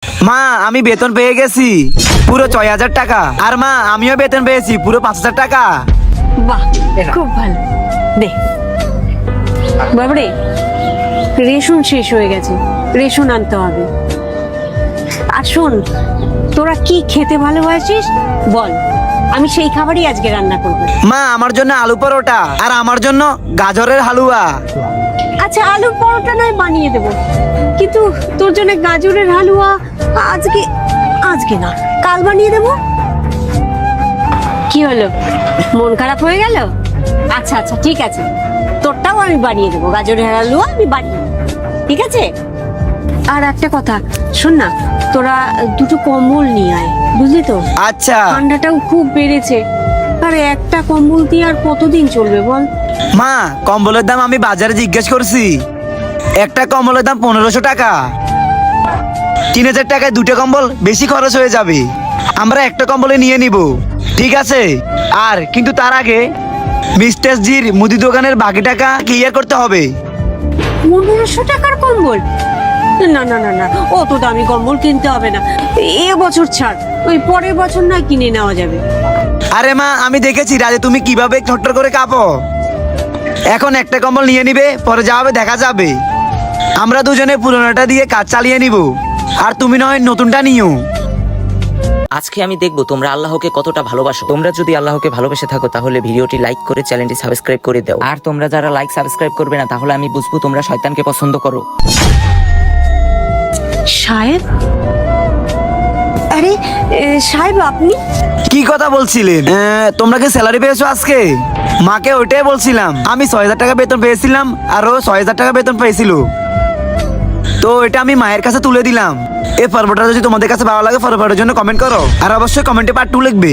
মা আমি বেতন পেয়ে গেছি পুরো ৬,০০০ টাকা। আর মা আমিও বেতন পেয়েছি পুরো ৫,০০০ টাকা। বাহ, খুব ভালো। দে বাবরে, রেশন শেষ হয়ে গেছে, রেশন আনতে হবে। আর শোন, তোরা কি খেতে ভালোবাসিস বল, আমি সেই খাবারই আজকে রান্না করবো। মা আমার জন্য আলু পরোটা আর আমার জন্য গাজরের হালুয়া। আচ্ছা, আলুর পরোটা নয় বানিয়ে দেবো, কিন্তু তোর জন্য গাজরের হালুয়া আজকে আজকে না, কাল বানিয়ে দেবো। কি হলো, মন খারাপ হয়ে গেল? আচ্ছা আচ্ছা, ঠিক আছে, তোরটাও আমি বানিয়ে দেবো, গাজরের হালুয়া আমি বানিয়ে দেবো, ঠিক আছে। আর একটা কথা শোন না, তোরা দুটো কম্বল নিয়ে আয়, বুঝলি তো? আচ্ছা ঠান্ডাটাও খুব বেড়েছে, আর একটা কম্বল দিয়ে আর কতদিন চলবে বল? মা কম্বলের দাম আমি বাজারে জিজ্ঞেস করছি, একটা কম্বলের দাম ১৫০০ টাকা। ৩,০০০ টাকায় দুটো কম্বল বেশি খরচ হয়ে যাবে, আমরা একটা কম্বলে নিয়ে নিব, ঠিক আছে? আর কিন্তু তার আগে মিস্টার জির মুদি দোকানের বাকি টাকা ক্লিয়ার করতে হবে। ১৫০০ টাকার কম্বল? না না না না, অত দামি কম্বল কিনতে হবে না, এ বছর ছাড়, ওই পরের বছর না কিনে নেওয়া যাবে। আরে মা আমি দেখেছি রাজে তুমি কিভাবে ঠট্টর করে কাঁপো। এখন একটা কম্বল নিয়ে নিবে, পরে যা হবে দেখা যাবে। আমরা দুজনে পুরোনোটা দিয়ে কাজ চালিয়ে নিব, আর তুমি নয় নতুনটা নিও। আজকে আমি দেখবো তোমরা আল্লাহকে কতটা ভালোবাসো। তোমরা যদি আল্লাহকে ভালোবেসে থাকো তাহলে ভিডিওটি লাইক করে চ্যানেলটি সাবস্ক্রাইব করে দাও। আর তোমরা যারা লাইক সাবস্ক্রাইব করবে না তাহলে আমি বুঝবো তোমরা শয়তানকে পছন্দ করো। সাহেব? আরে সাহেব, আপনি? কি কথা বলছিলেন? তোমরা কি স্যালারি পেয়েছো আজকে? মাকে ওইটাই বলছিলাম, আমি ৬,০০০ টাকা বেতন পেয়েছিলাম আর ও ৬,০০০ টাকা বেতন পেয়েছিল, তো এটা আমি মায়ের কাছে তুলে দিলাম। এই পর্বটা যদি তোমাদের কাছে ভালো লাগে পর্বটার জন্য কমেন্ট করো, আর অবশ্যই কমেন্টে পার্ট 2 লিখবে।